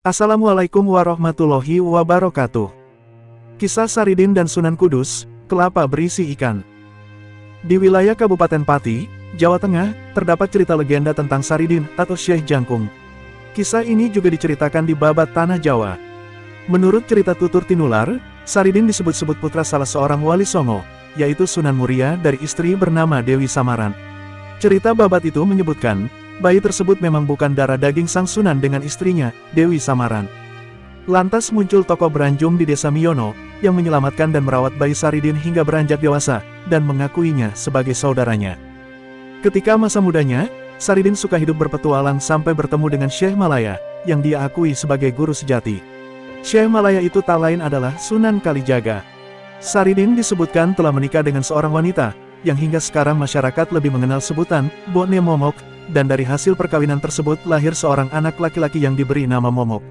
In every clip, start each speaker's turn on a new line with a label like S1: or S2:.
S1: Assalamualaikum warahmatullahi wabarakatuh. Kisah Saridin dan Sunan Kudus, kelapa berisi ikan. Di wilayah Kabupaten Pati, Jawa Tengah, terdapat cerita legenda tentang Saridin atau Syekh Jangkung. Kisah ini juga diceritakan di Babat Tanah Jawa. Menurut cerita tutur tinular, Saridin disebut-sebut putra salah seorang wali songo, yaitu Sunan Muria dari istri bernama Dewi Samaran. Cerita Babat itu menyebutkan, bayi tersebut memang bukan darah daging sang Sunan dengan istrinya, Dewi Samaran. Lantas muncul tokoh beranjung di desa Miyono, yang menyelamatkan dan merawat bayi Saridin hingga beranjak dewasa, dan mengakuinya sebagai saudaranya. Ketika masa mudanya, Saridin suka hidup berpetualang sampai bertemu dengan Syekh Malaya, yang dia akui sebagai guru sejati. Syekh Malaya itu tak lain adalah Sunan Kalijaga. Saridin disebutkan telah menikah dengan seorang wanita, yang hingga sekarang masyarakat lebih mengenal sebutan Bone Momok, dan dari hasil perkawinan tersebut lahir seorang anak laki-laki yang diberi nama Momok.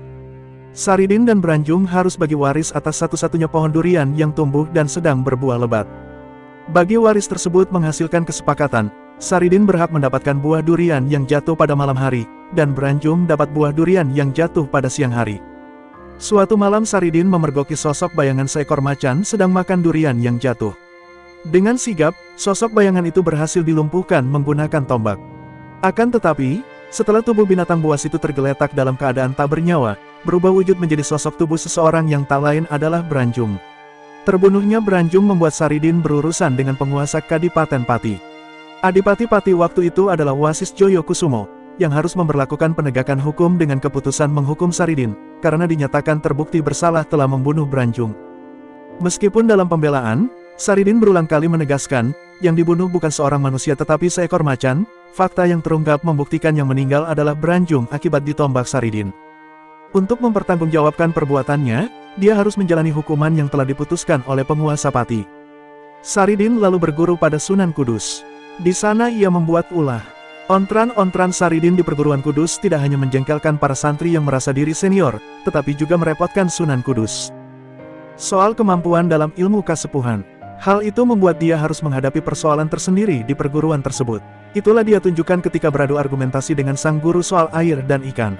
S1: Saridin dan Beranjung harus bagi waris atas satu-satunya pohon durian yang tumbuh dan sedang berbuah lebat. Bagi waris tersebut menghasilkan kesepakatan, Saridin berhak mendapatkan buah durian yang jatuh pada malam hari, dan Beranjung dapat buah durian yang jatuh pada siang hari. Suatu malam Saridin memergoki sosok bayangan seekor macan sedang makan durian yang jatuh. Dengan sigap, sosok bayangan itu berhasil dilumpuhkan menggunakan tombak. Akan tetapi, setelah tubuh binatang buas itu tergeletak dalam keadaan tak bernyawa, berubah wujud menjadi sosok tubuh seseorang yang tak lain adalah Beranjung. Terbunuhnya Beranjung membuat Saridin berurusan dengan penguasa Kadipaten Pati. Adipati Pati waktu itu adalah Wasis Joyokusumo, yang harus memberlakukan penegakan hukum dengan keputusan menghukum Saridin, karena dinyatakan terbukti bersalah telah membunuh Beranjung. Meskipun dalam pembelaan, Saridin berulang kali menegaskan, yang dibunuh bukan seorang manusia tetapi seekor macan, fakta yang terungkap membuktikan yang meninggal adalah Beranjung akibat ditombak Saridin. Untuk mempertanggungjawabkan perbuatannya, dia harus menjalani hukuman yang telah diputuskan oleh penguasa Pati. Saridin lalu berguru pada Sunan Kudus. Di sana ia membuat ulah. Ontran-ontran Saridin di perguruan Kudus tidak hanya menjengkelkan para santri yang merasa diri senior, tetapi juga merepotkan Sunan Kudus. Soal kemampuan dalam ilmu kasepuhan. Hal itu membuat dia harus menghadapi persoalan tersendiri di perguruan tersebut. Itulah dia tunjukkan ketika beradu argumentasi dengan sang guru soal air dan ikan.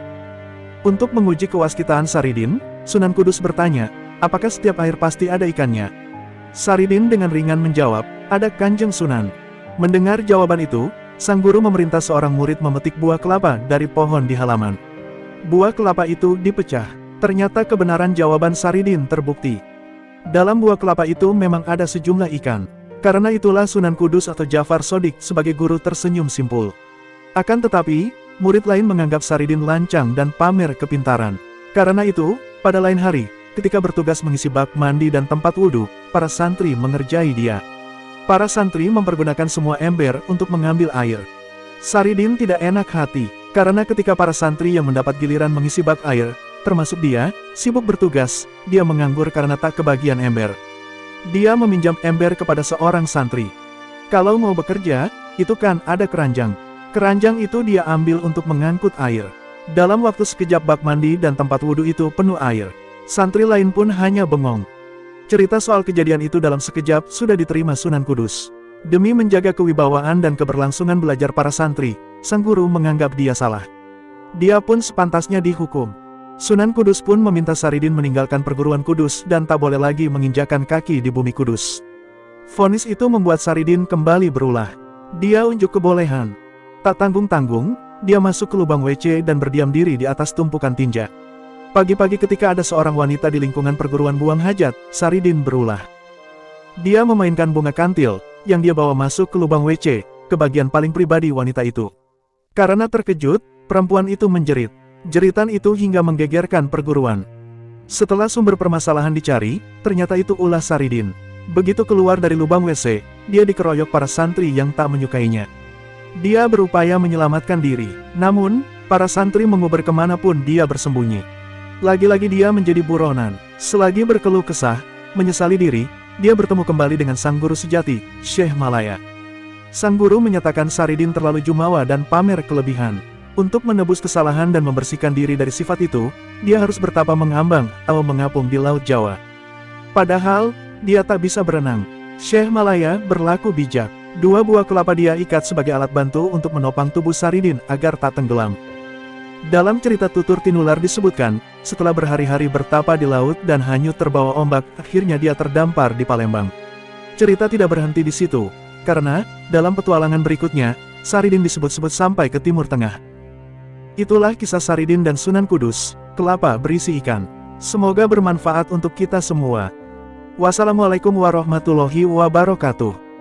S1: Untuk menguji kewaskitaan Saridin, Sunan Kudus bertanya, apakah setiap air pasti ada ikannya? Saridin dengan ringan menjawab, ada Kanjeng Sunan. Mendengar jawaban itu, sang guru memerintah seorang murid memetik buah kelapa dari pohon di halaman. Buah kelapa itu dipecah. Ternyata kebenaran jawaban Saridin terbukti. Dalam buah kelapa itu memang ada sejumlah ikan. Karena itulah Sunan Kudus atau Jafar Sodik sebagai guru tersenyum simpul. Akan tetapi, murid lain menganggap Saridin lancang dan pamer kepintaran. Karena itu, pada lain hari, ketika bertugas mengisi bak mandi dan tempat wudhu, para santri mengerjai dia. Para santri mempergunakan semua ember untuk mengambil air. Saridin tidak enak hati, karena ketika para santri yang mendapat giliran mengisi bak air, termasuk dia, sibuk bertugas, dia menganggur karena tak kebagian ember. Dia meminjam ember kepada seorang santri. Kalau mau bekerja, itu kan ada keranjang. Keranjang itu dia ambil untuk mengangkut air. Dalam waktu sekejap bak mandi dan tempat wudhu itu penuh air. Santri lain pun hanya bengong. Cerita soal kejadian itu dalam sekejap sudah diterima Sunan Kudus. Demi menjaga kewibawaan dan keberlangsungan belajar para santri, sang guru menganggap dia salah. Dia pun sepantasnya dihukum. Sunan Kudus pun meminta Saridin meninggalkan perguruan Kudus dan tak boleh lagi menginjakan kaki di bumi Kudus. Vonis itu membuat Saridin kembali berulah. Dia unjuk kebolehan. Tak tanggung-tanggung, dia masuk ke lubang WC dan berdiam diri di atas tumpukan tinja. Pagi-pagi ketika ada seorang wanita di lingkungan perguruan buang hajat, Saridin berulah. Dia memainkan bunga kantil, yang dia bawa masuk ke lubang WC, ke bagian paling pribadi wanita itu. Karena terkejut, perempuan itu menjerit. Jeritan itu hingga menggegerkan perguruan. Setelah sumber permasalahan dicari, ternyata itu ulah Saridin. Begitu keluar dari lubang WC, dia dikeroyok para santri yang tak menyukainya. Dia berupaya menyelamatkan diri, namun, para santri menguber kemanapun dia bersembunyi. Lagi-lagi dia menjadi buronan. Selagi berkeluh kesah, menyesali diri, dia bertemu kembali dengan sang guru sejati, Syekh Malaya. Sang guru menyatakan Saridin terlalu jumawa dan pamer kelebihan. Untuk menebus kesalahan dan membersihkan diri dari sifat itu, dia harus bertapa mengambang atau mengapung di Laut Jawa. Padahal, dia tak bisa berenang. Syekh Malaya berlaku bijak. 2 buah kelapa dia ikat sebagai alat bantu untuk menopang tubuh Saridin agar tak tenggelam. Dalam cerita Tutur Tinular disebutkan, setelah berhari-hari bertapa di laut dan hanyut terbawa ombak, akhirnya dia terdampar di Palembang. Cerita tidak berhenti di situ, karena, dalam petualangan berikutnya, Saridin disebut-sebut sampai ke Timur Tengah. Itulah kisah Saridin dan Sunan Kudus, kelapa berisi ikan. Semoga bermanfaat untuk kita semua. Wassalamualaikum warahmatullahi wabarakatuh.